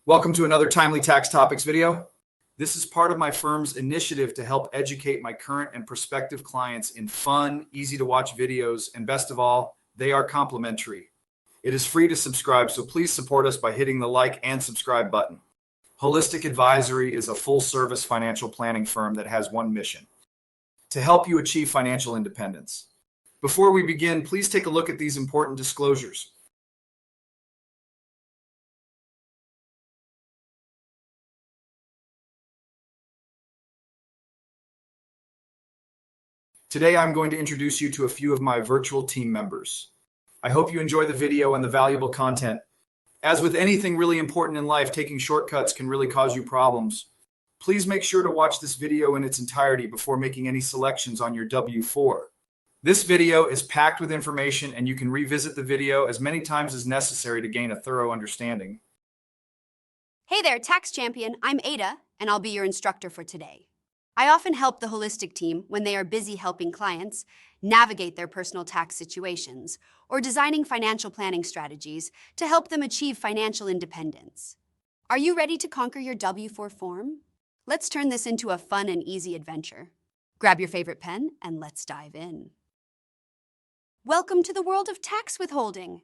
Welcome to another Timely Tax Topics video. This is part of my firm's initiative to help educate my current and prospective clients in fun, easy-to-watch videos, and best of all, they are complimentary. It is free to subscribe, so please support us by hitting the like and subscribe button. Holistic Advisory is a full-service financial planning firm that has one mission: to help you achieve financial independence. Before we begin, please take a look at these important disclosures. Today, I'm going to introduce you to a few of my virtual team members. I hope you enjoy the video and the valuable content. As with anything really important in life, taking shortcuts can really cause you problems. Please make sure to watch this video in its entirety before making any selections on your W-4. This video is packed with information, and you can revisit the video as many times as necessary to gain a thorough understanding. Hey there, Tax Champion. I'm Ada, and I'll be your instructor for today. I often help the holistic team when they are busy helping clients navigate their personal tax situations or designing financial planning strategies to help them achieve financial independence. Are you ready to conquer your W-4 form? Let's turn this into a fun and easy adventure. Grab your favorite pen and let's dive in. Welcome to the world of tax withholding.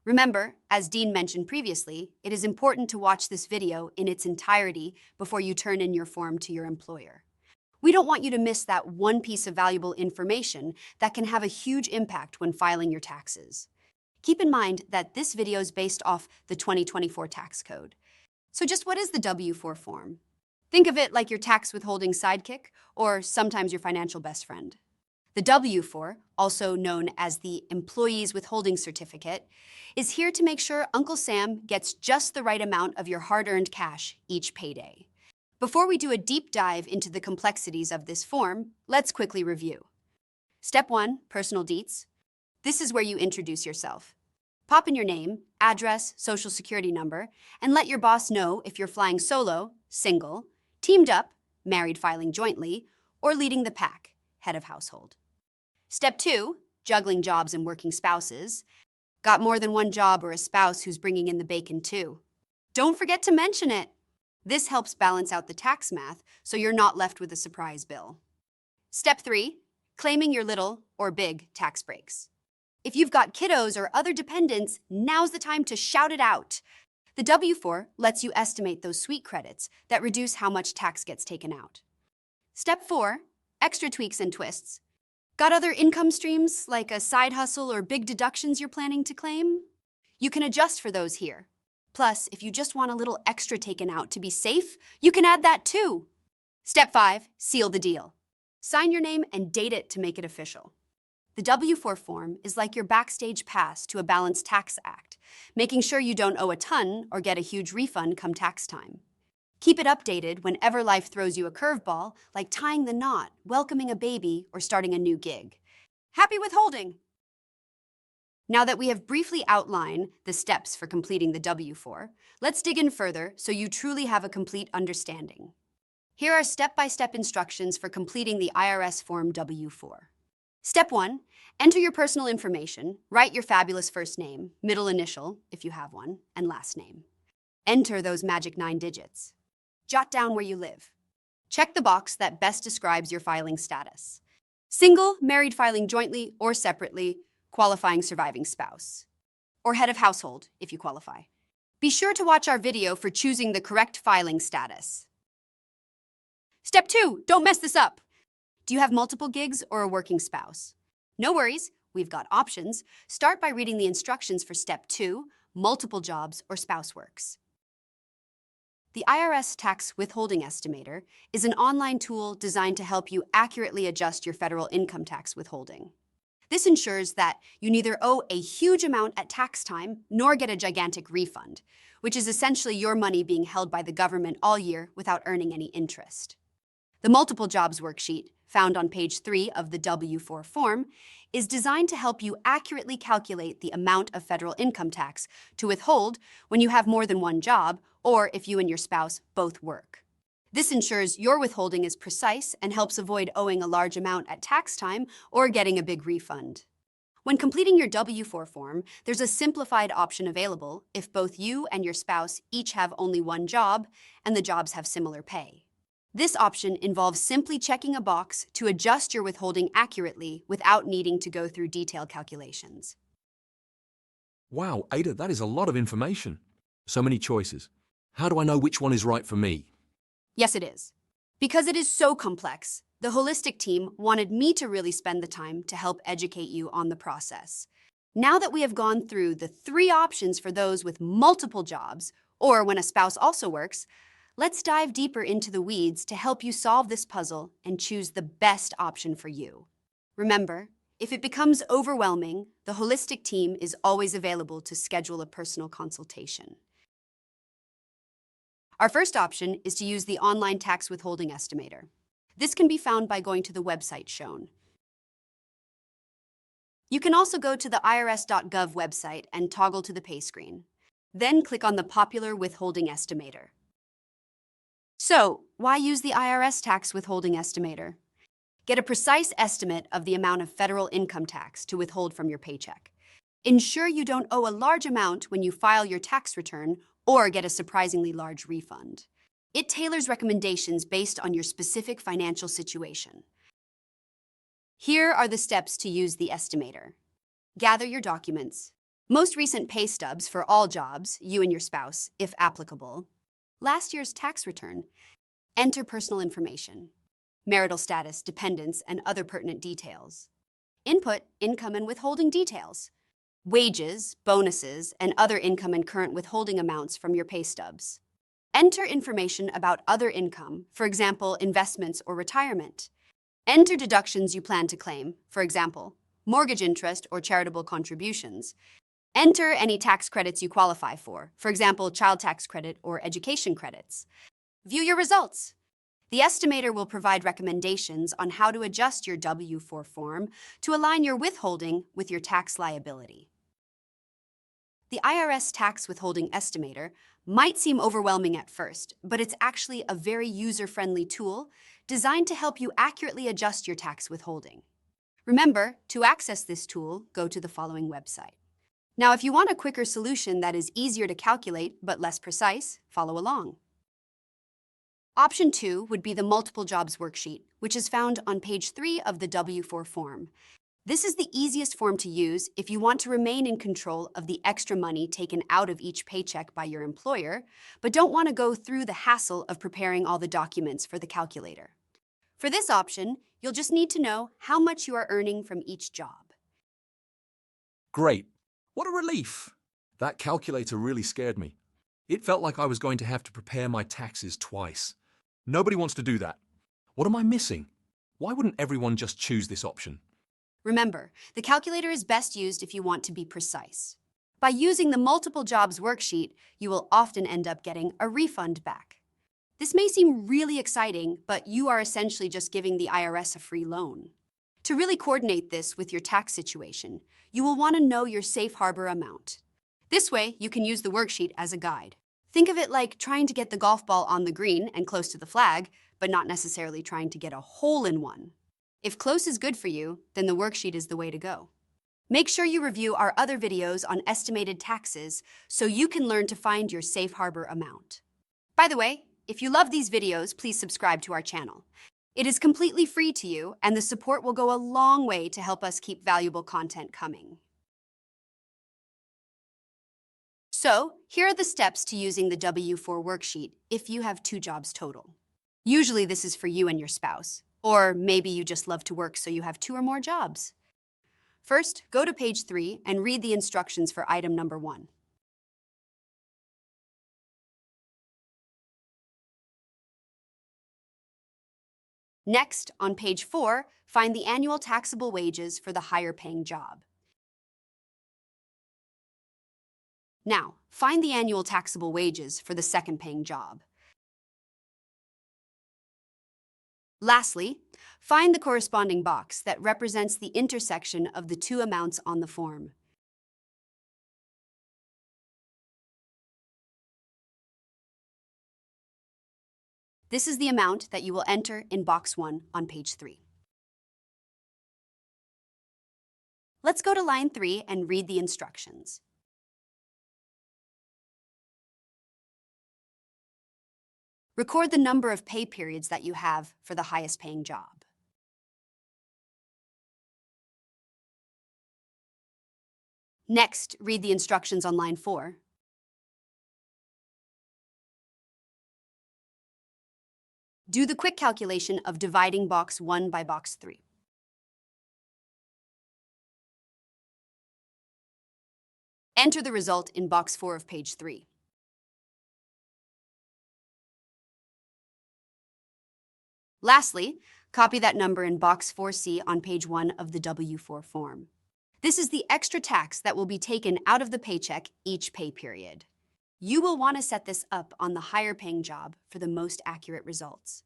Remember, as Dean mentioned previously, it is important to watch this video in its entirety before you turn in your form to your employer. We don't want you to miss that one piece of valuable information that can have a huge impact when filing your taxes. Keep in mind that this video is based off the 2024 tax code. So just what is the W-4 form? Think of it like your tax withholding sidekick, or sometimes your financial best friend. The W-4, also known as the Employee's Withholding Certificate, is here to make sure Uncle Sam gets just the right amount of your hard-earned cash each payday. Before we do a deep dive into the complexities of this form, let's quickly review. Step 1, personal deets. This is where you introduce yourself. Pop in your name, address, social security number, and let your boss know if you're flying solo, single, teamed up, married filing jointly, or leading the pack, head of household. Step 2, juggling jobs and working spouses. Got more than one job or a spouse who's bringing in the bacon too? Don't forget to mention it. This helps balance out the tax math so you're not left with a surprise bill. Step 3, claiming your little or big tax breaks. If you've got kiddos or other dependents, now's the time to shout it out. The W-4 lets you estimate those sweet credits that reduce how much tax gets taken out. Step 4, extra tweaks and twists. Got other income streams like a side hustle or big deductions you're planning to claim? You can adjust for those here. Plus, if you just want a little extra taken out to be safe, you can add that too. Step 5, seal the deal. Sign your name and date it to make it official. The W-4 form is like your backstage pass to a balanced tax act, making sure you don't owe a ton or get a huge refund come tax time. Keep it updated whenever life throws you a curveball, like tying the knot, welcoming a baby, or starting a new gig. Happy withholding! Now that we have briefly outlined the steps for completing the W-4, let's dig in further so you truly have a complete understanding. Here are step-by-step instructions for completing the IRS Form W-4. Step 1, enter your personal information, write your fabulous first name, middle initial, if you have one, and last name. Enter those magic 9 digits. Jot down where you live. Check the box that best describes your filing status. Single, married filing jointly or separately, qualifying surviving spouse, or head of household if you qualify. Be sure to watch our video for choosing the correct filing status. Step 2, don't mess this up. Do you have multiple gigs or a working spouse? No worries, we've got options. Start by reading the instructions for Step 2, multiple jobs or spouse works. The IRS Tax Withholding Estimator is an online tool designed to help you accurately adjust your federal income tax withholding. This ensures that you neither owe a huge amount at tax time nor get a gigantic refund, which is essentially your money being held by the government all year without earning any interest. The Multiple Jobs Worksheet, found on page 3 of the W-4 form, is designed to help you accurately calculate the amount of federal income tax to withhold when you have more than one job or if you and your spouse both work. This ensures your withholding is precise and helps avoid owing a large amount at tax time or getting a big refund. When completing your W-4 form, there's a simplified option available if both you and your spouse each have only one job and the jobs have similar pay. This option involves simply checking a box to adjust your withholding accurately without needing to go through detailed calculations. Wow, Ada, that is a lot of information. So many choices. How do I know which one is right for me? Yes, it is. Because it is so complex, the holistic team wanted me to really spend the time to help educate you on the process. Now that we have gone through the 3 options for those with multiple jobs, or when a spouse also works, let's dive deeper into the weeds to help you solve this puzzle and choose the best option for you. Remember, if it becomes overwhelming, the holistic team is always available to schedule a personal consultation. Our first option is to use the online tax withholding estimator. This can be found by going to the website shown. You can also go to the irs.gov website and toggle to the pay screen. Then click on the popular withholding estimator. So, why use the IRS tax withholding estimator? Get a precise estimate of the amount of federal income tax to withhold from your paycheck. Ensure you don't owe a large amount when you file your tax return or get a surprisingly large refund. It tailors recommendations based on your specific financial situation. Here are the steps to use the estimator. Gather your documents. Most recent pay stubs for all jobs, you and your spouse, if applicable. Last year's tax return. Enter personal information. Marital status, dependents, and other pertinent details. Input income and withholding details. Wages, bonuses, and other income and current withholding amounts from your pay stubs. Enter information about other income, for example, investments or retirement. Enter deductions you plan to claim, for example, mortgage interest or charitable contributions. Enter any tax credits you qualify for example, child tax credit or education credits. View your results. The estimator will provide recommendations on how to adjust your W-4 form to align your withholding with your tax liability. The IRS tax withholding estimator might seem overwhelming at first, but it's actually a very user-friendly tool designed to help you accurately adjust your tax withholding. Remember, to access this tool, go to the following website. Now, if you want a quicker solution that is easier to calculate but less precise, follow along. Option 2 would be the multiple jobs worksheet, which is found on page 3 of the W-4 form. This is the easiest form to use if you want to remain in control of the extra money taken out of each paycheck by your employer, but don't want to go through the hassle of preparing all the documents for the calculator. For this option, you'll just need to know how much you are earning from each job. Great. What a relief. That calculator really scared me. It felt like I was going to have to prepare my taxes twice. Nobody wants to do that. What am I missing? Why wouldn't everyone just choose this option? Remember, the calculator is best used if you want to be precise. By using the multiple jobs worksheet, you will often end up getting a refund back. This may seem really exciting, but you are essentially just giving the IRS a free loan. To really coordinate this with your tax situation, you will want to know your safe harbor amount. This way, you can use the worksheet as a guide. Think of it like trying to get the golf ball on the green and close to the flag, but not necessarily trying to get a hole in one. If close is good for you, then the worksheet is the way to go. Make sure you review our other videos on estimated taxes so you can learn to find your safe harbor amount. By the way, if you love these videos, please subscribe to our channel. It is completely free to you, and the support will go a long way to help us keep valuable content coming. So, here are the steps to using the W-4 worksheet if you have 2 jobs total. Usually this is for you and your spouse, or maybe you just love to work so you have 2 or more jobs. First, go to page 3 and read the instructions for item number 1. Next, on page 4, find the annual taxable wages for the higher paying job. Now, find the annual taxable wages for the second paying job. Lastly, find the corresponding box that represents the intersection of the 2 amounts on the form. This is the amount that you will enter in box 1 on page 3. Let's go to line 3 and read the instructions. Record the number of pay periods that you have for the highest paying job. Next, read the instructions on line 4. Do the quick calculation of dividing box 1 by box 3. Enter the result in box 4 of page 3. Lastly, copy that number in box 4C on page 1 of the W-4 form. This is the extra tax that will be taken out of the paycheck each pay period. You will want to set this up on the higher paying job for the most accurate results.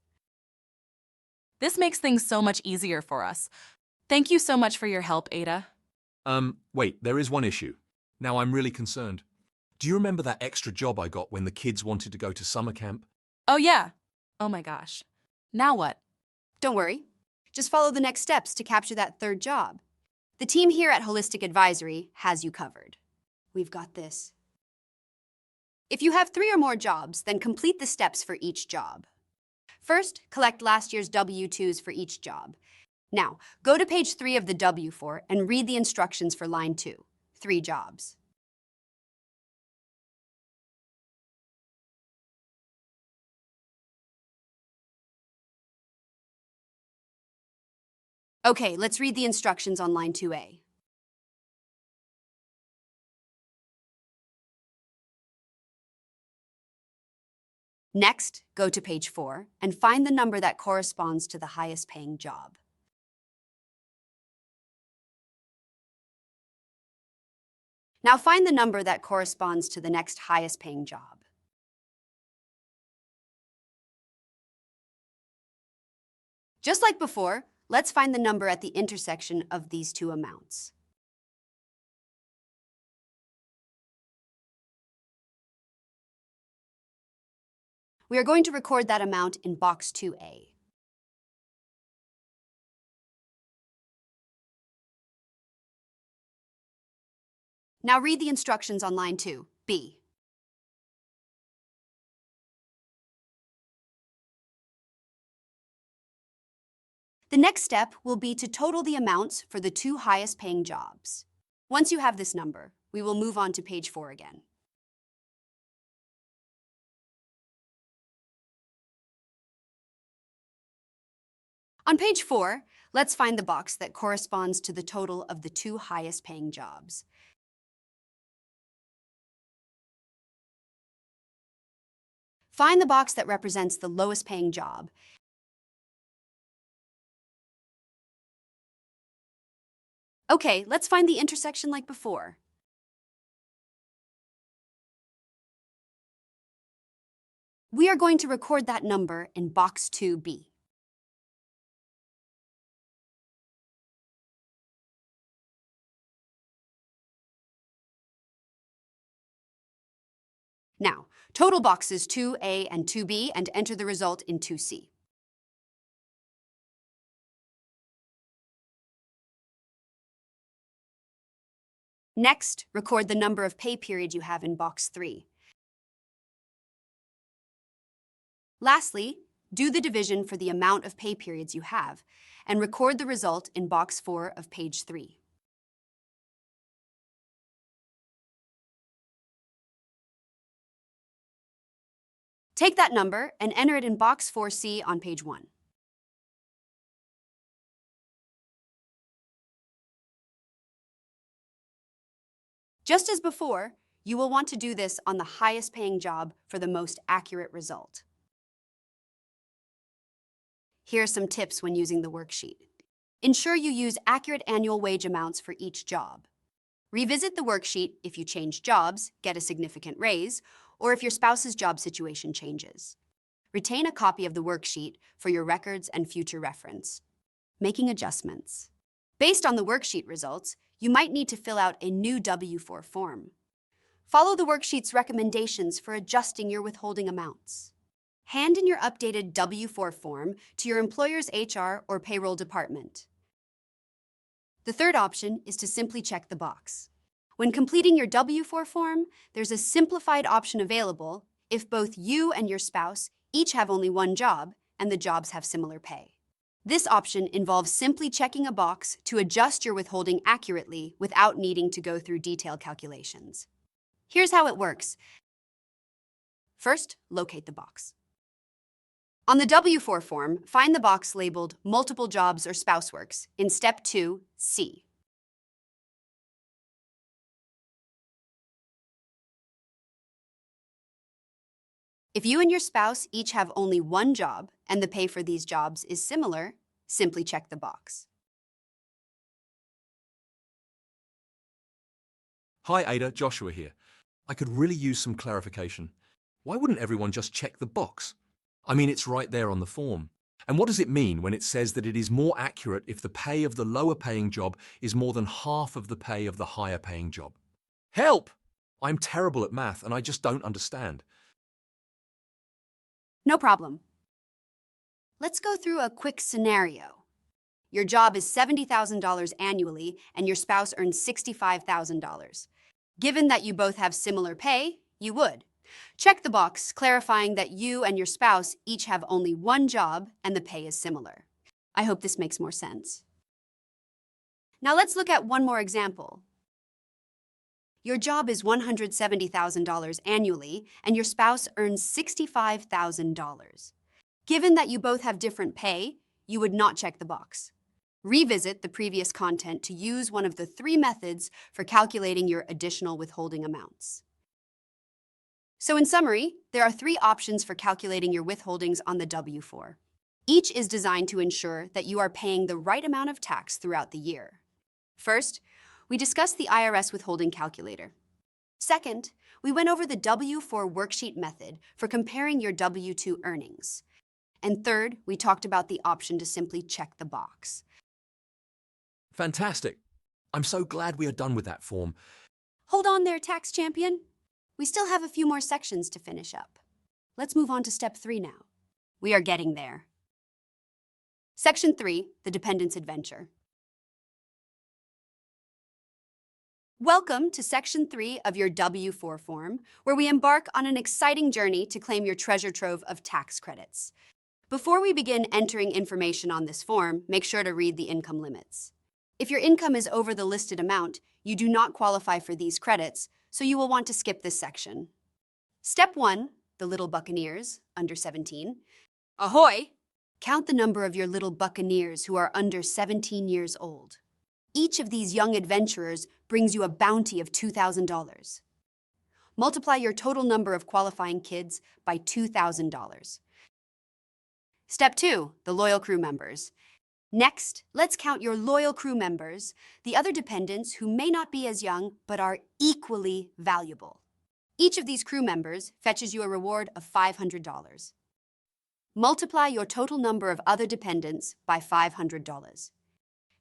This makes things so much easier for us. Thank you so much for your help, Ada. Wait, there is one issue. Now I'm really concerned. Do you remember that extra job I got when the kids wanted to go to summer camp? Oh yeah. Oh my gosh. Now what? Don't worry. Just follow the next steps to capture that third job. The team here at Holistic Advisory has you covered. We've got this. If you have 3 or more jobs, then complete the steps for each job. First, collect last year's W-2s for each job. Now, go to page 3 of the W-4 and read the instructions for line 2, 3 jobs. Okay, let's read the instructions on line 2A. Next, go to page 4 and find the number that corresponds to the highest paying job. Now find the number that corresponds to the next highest paying job. Just like before, let's find the number at the intersection of these two amounts. We are going to record that amount in box 2A. Now read the instructions on line 2B. The next step will be to total the amounts for the 2 highest paying jobs. Once you have this number, we will move on to page 4 again. On page 4, let's find the box that corresponds to the total of the 2 highest paying jobs. Find the box that represents the lowest paying job. Okay, let's find the intersection like before. We are going to record that number in box 2B. Now, total boxes 2A and 2B and enter the result in 2C. Next, record the number of pay period you have in box 3. Lastly, do the division for the amount of pay periods you have and record the result in box 4 of page 3. Take that number and enter it in box 4C on page 1. Just as before, you will want to do this on the highest paying job for the most accurate result. Here are some tips when using the worksheet. Ensure you use accurate annual wage amounts for each job. Revisit the worksheet if you change jobs, get a significant raise, or if your spouse's job situation changes. Retain a copy of the worksheet for your records and future reference. Making adjustments. Based on the worksheet results, you might need to fill out a new W-4 form. Follow the worksheet's recommendations for adjusting your withholding amounts. Hand in your updated W-4 form to your employer's HR or payroll department. The third option is to simply check the box. When completing your W-4 form, there's a simplified option available if both you and your spouse each have only one job and the jobs have similar pay. This option involves simply checking a box to adjust your withholding accurately without needing to go through detailed calculations. Here's how it works. First, locate the box. On the W-4 form, find the box labeled Multiple Jobs or Spouse Works in Step 2C. If you and your spouse each have only one job and the pay for these jobs is similar, simply check the box. Hi Ada, Joshua here. I could really use some clarification. Why wouldn't everyone just check the box? I mean, it's right there on the form. And what does it mean when it says that it is more accurate if the pay of the lower paying job is more than half of the pay of the higher paying job? Help! I'm terrible at math and I just don't understand. No problem. Let's go through a quick scenario. Your job is $70,000 annually and your spouse earns $65,000. Given that you both have similar pay, you would check the box clarifying that you and your spouse each have only one job and the pay is similar. I hope this makes more sense. Now let's look at one more example. Your job is $170,000 annually and your spouse earns $65,000. Given that you both have different pay, you would not check the box. Revisit the previous content to use one of the 3 methods for calculating your additional withholding amounts. So in summary, there are 3 options for calculating your withholdings on the W-4. Each is designed to ensure that you are paying the right amount of tax throughout the year. First, we discussed the IRS withholding calculator. Second, we went over the W-4 worksheet method for comparing your W-2 earnings. And third, we talked about the option to simply check the box. Fantastic. I'm so glad we are done with that form. Hold on there, tax champion. We still have a few more sections to finish up. Let's move on to step 3 now. We are getting there. Section 3, the dependent's adventure. Welcome to Section 3 of your W-4 form, where we embark on an exciting journey to claim your treasure trove of tax credits. Before we begin entering information on this form, make sure to read the income limits. If your income is over the listed amount, you do not qualify for these credits, so you will want to skip this section. Step 1, the little buccaneers, under 17. Ahoy! Count the number of your little buccaneers who are under 17 years old. Each of these young adventurers brings you a bounty of $2,000. Multiply your total number of qualifying kids by $2,000. Step 2, the loyal crew members. Next, let's count your loyal crew members, the other dependents who may not be as young but are equally valuable. Each of these crew members fetches you a reward of $500. Multiply your total number of other dependents by $500.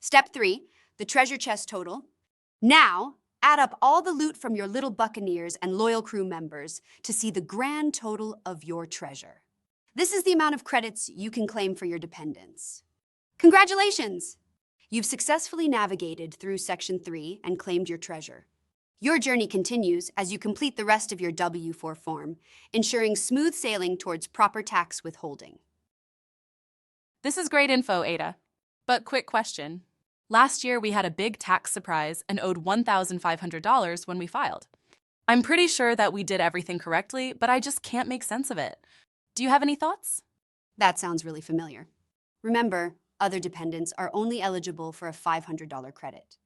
Step 3, the treasure chest total. Now, add up all the loot from your little buccaneers and loyal crew members to see the grand total of your treasure. This is the amount of credits you can claim for your dependents. Congratulations! You've successfully navigated through Section 3 and claimed your treasure. Your journey continues as you complete the rest of your W-4 form, ensuring smooth sailing towards proper tax withholding. This is great info, Ada. But quick question. Last year, we had a big tax surprise and owed $1,500 when we filed. I'm pretty sure that we did everything correctly, but I just can't make sense of it. Do you have any thoughts? That sounds really familiar. Remember, other dependents are only eligible for a $500 credit.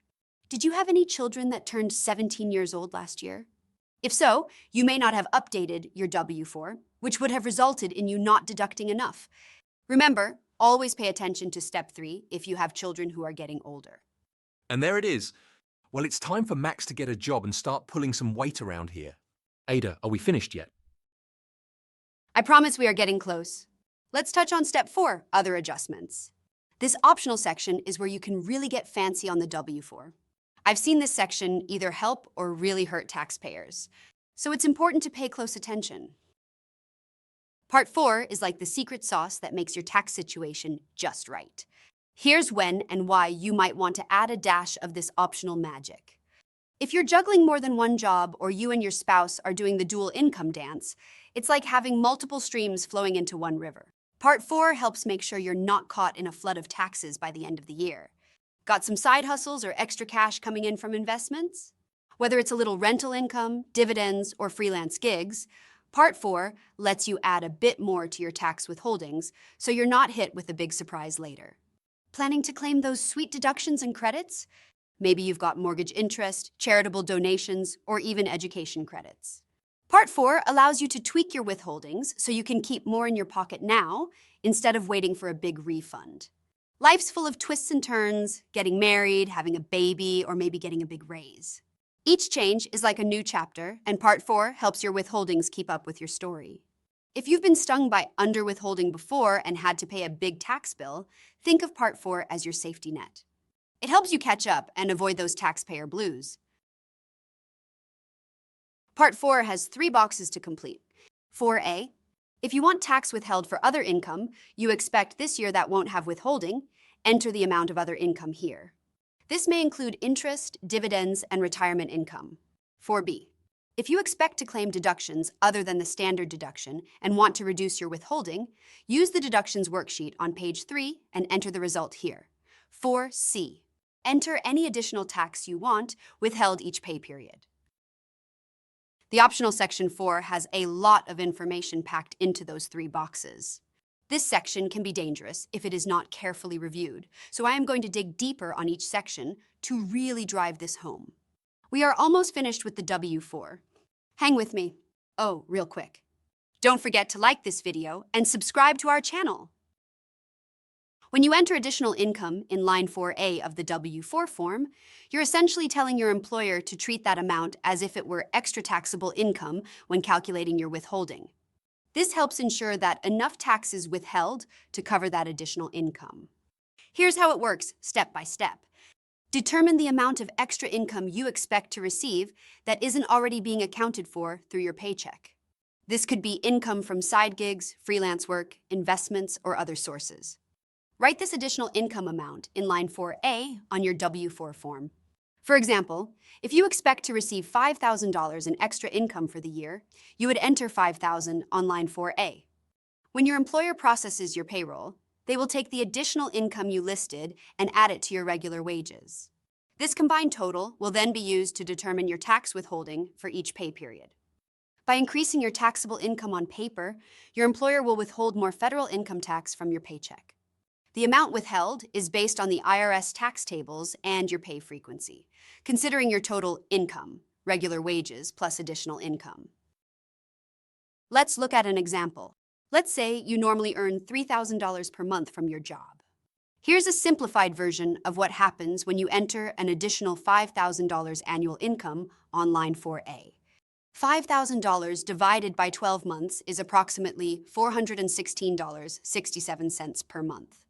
Did you have any children that turned 17 years old last year? If so, you may not have updated your W-4, which would have resulted in you not deducting enough. Remember, always pay attention to Step 3 if you have children who are getting older. And there it is. Well, it's time for Max to get a job and start pulling some weight around here. Ada, are we finished yet? I promise we are getting close. Let's touch on Step 4, other adjustments. This optional section is where you can really get fancy on the W-4. I've seen this section either help or really hurt taxpayers, so it's important to pay close attention. Part 4 is like the secret sauce that makes your tax situation just right. Here's when and why you might want to add a dash of this optional magic. If you're juggling more than one job or you and your spouse are doing the dual income dance, it's like having multiple streams flowing into one river. Part 4 helps make sure you're not caught in a flood of taxes by the end of the year. Got some side hustles or extra cash coming in from investments? Whether it's a little rental income, dividends, or freelance gigs, Part 4 lets you add a bit more to your tax withholdings so you're not hit with a big surprise later. Planning to claim those sweet deductions and credits? Maybe you've got mortgage interest, charitable donations, or even education credits. Part 4 allows you to tweak your withholdings so you can keep more in your pocket now instead of waiting for a big refund. Life's full of twists and turns, getting married, having a baby, or maybe getting a big raise. Each change is like a new chapter, and Part 4 helps your withholdings keep up with your story. If you've been stung by underwithholding before and had to pay a big tax bill, think of Part 4 as your safety net. It helps you catch up and avoid those taxpayer blues. Part 4 has 3 boxes to complete. 4A, if you want tax withheld for other income you expect this year that won't have withholding, enter the amount of other income here. This may include interest, dividends, and retirement income. 4B, if you expect to claim deductions other than the standard deduction and want to reduce your withholding, use the deductions worksheet on page 3 and enter the result here. 4C, enter any additional tax you want withheld each pay period. The optional section 4 has a lot of information packed into those 3 boxes. This section can be dangerous if it is not carefully reviewed, so I am going to dig deeper on each section to really drive this home. We are almost finished with the W4. Hang with me. Oh, real quick. Don't forget to like this video and subscribe to our channel. When you enter additional income in line 4A of the W4 form, you're essentially telling your employer to treat that amount as if it were extra taxable income when calculating your withholding. This helps ensure that enough tax is withheld to cover that additional income. Here's how it works step by step. Determine the amount of extra income you expect to receive that isn't already being accounted for through your paycheck. This could be income from side gigs, freelance work, investments, or other sources. Write this additional income amount in line 4A on your W4 form. For example, if you expect to receive $5,000 in extra income for the year, you would enter $5,000 on line 4A. When your employer processes your payroll, they will take the additional income you listed and add it to your regular wages. This combined total will then be used to determine your tax withholding for each pay period. By increasing your taxable income on paper, your employer will withhold more federal income tax from your paycheck. The amount withheld is based on the IRS tax tables and your pay frequency, considering your total income, regular wages plus additional income. Let's look at an example. Let's say you normally earn $3,000 per month from your job. Here's a simplified version of what happens when you enter an additional $5,000 annual income on line 4A. $5,000 divided by 12 months is approximately $416.67 per month.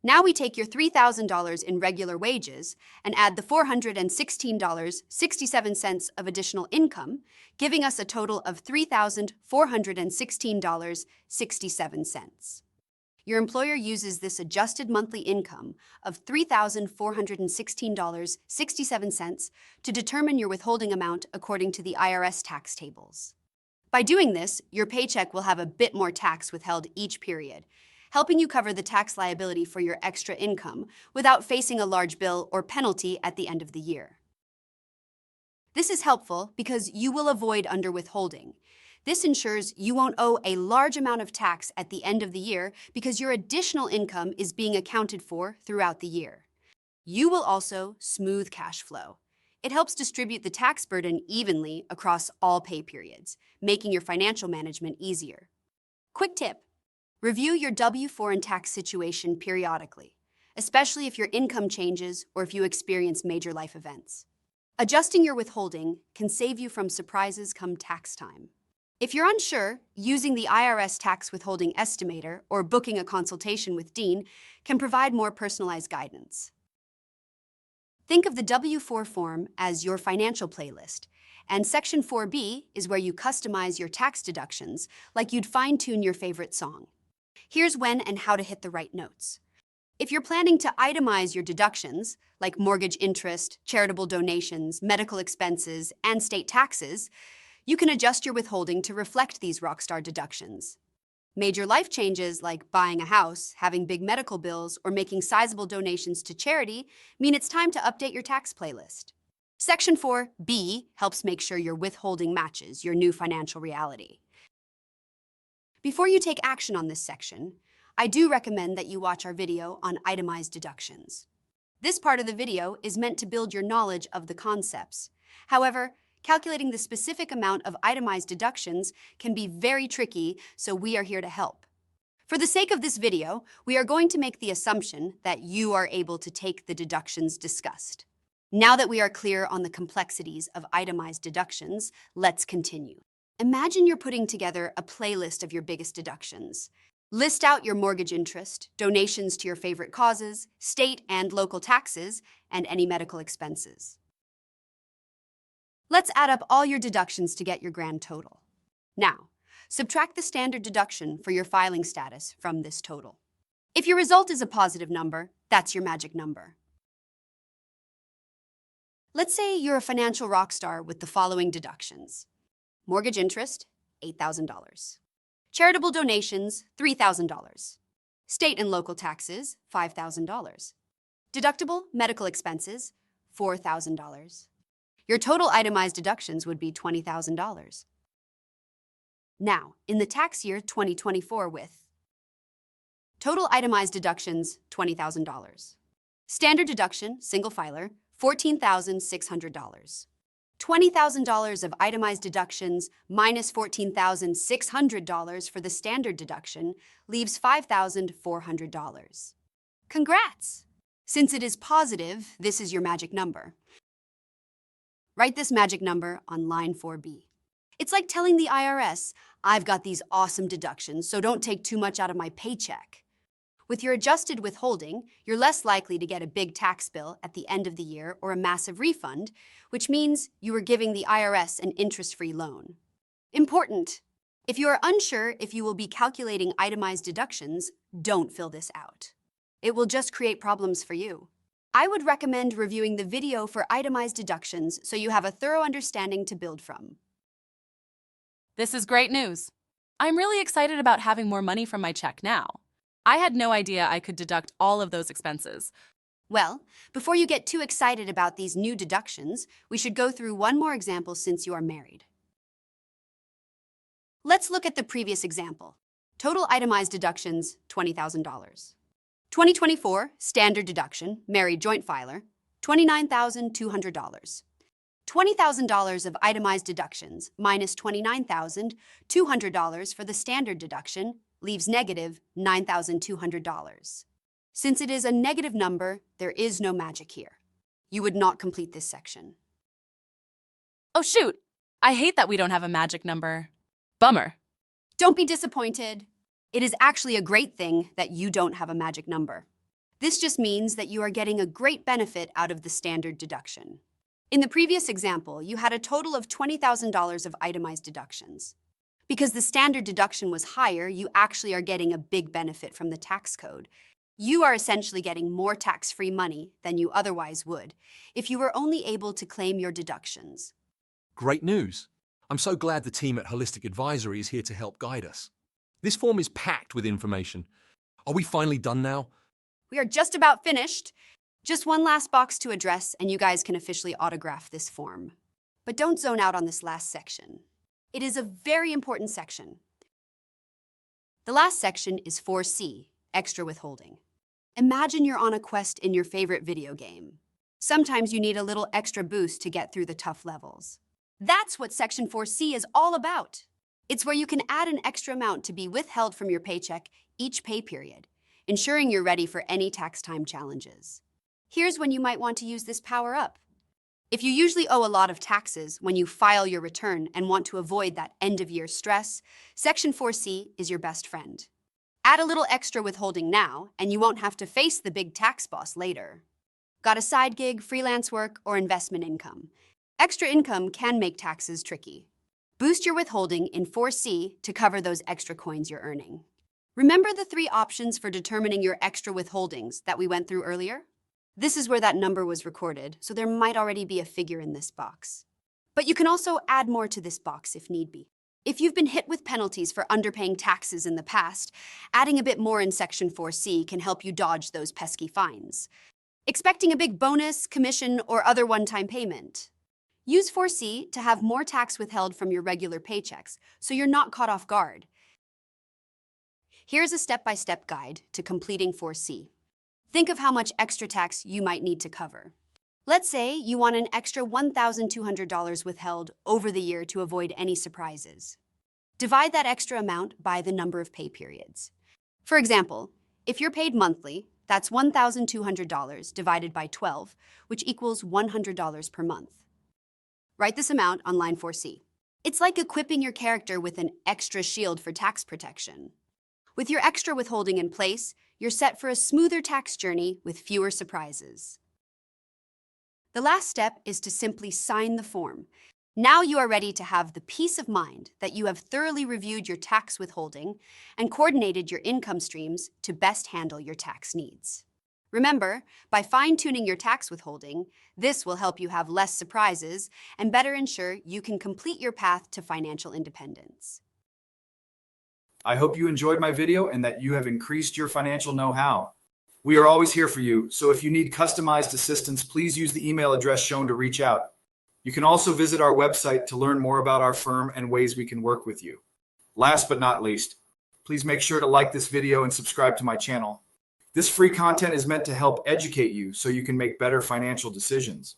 Now we take your $3,000 in regular wages and add the $416.67 of additional income, giving us a total of $3,416.67. Your employer uses this adjusted monthly income of $3,416.67 to determine your withholding amount according to the IRS tax tables. By doing this, your paycheck will have a bit more tax withheld each period, helping you cover the tax liability for your extra income without facing a large bill or penalty at the end of the year. This is helpful because you will avoid underwithholding. This ensures you won't owe a large amount of tax at the end of the year because your additional income is being accounted for throughout the year. You will also smooth cash flow. It helps distribute the tax burden evenly across all pay periods, making your financial management easier. Quick tip. Review your W4 and tax situation periodically, especially if your income changes or if you experience major life events. Adjusting your withholding can save you from surprises come tax time. If you're unsure, using the IRS tax withholding estimator or booking a consultation with Dean can provide more personalized guidance. Think of the W4 form as your financial playlist, and Section 4B is where you customize your tax deductions like you'd fine-tune your favorite song. Here's when and how to hit the right notes. If you're planning to itemize your deductions, like mortgage interest, charitable donations, medical expenses, and state taxes, you can adjust your withholding to reflect these rockstar deductions. Major life changes like buying a house, having big medical bills, or making sizable donations to charity mean it's time to update your tax playlist. Section 4B helps make sure your withholding matches your new financial reality. Before you take action on this section, I do recommend that you watch our video on itemized deductions. This part of the video is meant to build your knowledge of the concepts. However, calculating the specific amount of itemized deductions can be very tricky, so we are here to help. For the sake of this video, we are going to make the assumption that you are able to take the deductions discussed. Now that we are clear on the complexities of itemized deductions, let's continue. Imagine you're putting together a playlist of your biggest deductions. List out your mortgage interest, donations to your favorite causes, state and local taxes, and any medical expenses. Let's add up all your deductions to get your grand total. Now, subtract the standard deduction for your filing status from this total. If your result is a positive number, that's your magic number. Let's say you're a financial rock star with the following deductions. Mortgage interest, $8,000. Charitable donations, $3,000. State and local taxes, $5,000. Deductible medical expenses, $4,000. Your total itemized deductions would be $20,000. Now, in the tax year 2024 with total itemized deductions, $20,000. Standard deduction, single filer, $14,600. $20,000 of itemized deductions minus $14,600 for the standard deduction leaves $5,400. Congrats! Since it is positive, this is your magic number. Write this magic number on line 4B. It's like telling the IRS, I've got these awesome deductions, so don't take too much out of my paycheck. With your adjusted withholding, you're less likely to get a big tax bill at the end of the year or a massive refund, which means you are giving the IRS an interest-free loan. Important! If you are unsure if you will be calculating itemized deductions, don't fill this out. It will just create problems for you. I would recommend reviewing the video for itemized deductions so you have a thorough understanding to build from. This is great news. I'm really excited about having more money from my check now. I had no idea I could deduct all of those expenses. Well, before you get too excited about these new deductions, we should go through one more example since you are married. Let's look at the previous example. Total itemized deductions, $20,000. 2024, standard deduction, married joint filer, $29,200. $20,000 of itemized deductions minus $29,200 for the standard deduction leaves negative $9,200. Since it is a negative number, there is no magic here. You would not complete this section. Oh shoot! I hate that we don't have a magic number. Bummer. Don't be disappointed. It is actually a great thing that you don't have a magic number. This just means that you are getting a great benefit out of the standard deduction. In the previous example, you had a total of $20,000 of itemized deductions. Because the standard deduction was higher, you actually are getting a big benefit from the tax code. You are essentially getting more tax-free money than you otherwise would if you were only able to claim your deductions. Great news. I'm so glad the team at Holistic Advisory is here to help guide us. This form is packed with information. Are we finally done now? We are just about finished. Just one last box to address, and you guys can officially autograph this form. But don't zone out on this last section. It is a very important section. The last section is 4C, extra withholding. Imagine you're on a quest in your favorite video game. Sometimes you need a little extra boost to get through the tough levels. That's what Section 4C is all about. It's where you can add an extra amount to be withheld from your paycheck each pay period, ensuring you're ready for any tax time challenges. Here's when you might want to use this power up. If you usually owe a lot of taxes when you file your return and want to avoid that end-of-year stress, Section 4C is your best friend. Add a little extra withholding now, and you won't have to face the big tax boss later. Got a side gig, freelance work, or investment income? Extra income can make taxes tricky. Boost your withholding in 4C to cover those extra coins you're earning. Remember the three options for determining your extra withholdings that we went through earlier? This is where that number was recorded, so there might already be a figure in this box. But you can also add more to this box if need be. If you've been hit with penalties for underpaying taxes in the past, adding a bit more in Section 4C can help you dodge those pesky fines. Expecting a big bonus, commission, or other one-time payment? Use 4C to have more tax withheld from your regular paychecks, so you're not caught off guard. Here's a step-by-step guide to completing 4C. Think of how much extra tax you might need to cover. Let's say you want an extra $1,200 withheld over the year to avoid any surprises. Divide that extra amount by the number of pay periods. For example, if you're paid monthly, that's $1,200 divided by 12, which equals $100 per month. Write this amount on line 4C. It's like equipping your character with an extra shield for tax protection. With your extra withholding in place, you're set for a smoother tax journey with fewer surprises. The last step is to simply sign the form. Now you are ready to have the peace of mind that you have thoroughly reviewed your tax withholding and coordinated your income streams to best handle your tax needs. Remember, by fine-tuning your tax withholding, this will help you have less surprises and better ensure you can complete your path to financial independence. I hope you enjoyed my video and that you have increased your financial know-how. We are always here for you, so if you need customized assistance, please use the email address shown to reach out. You can also visit our website to learn more about our firm and ways we can work with you. Last but not least, please make sure to like this video and subscribe to my channel. This free content is meant to help educate you so you can make better financial decisions.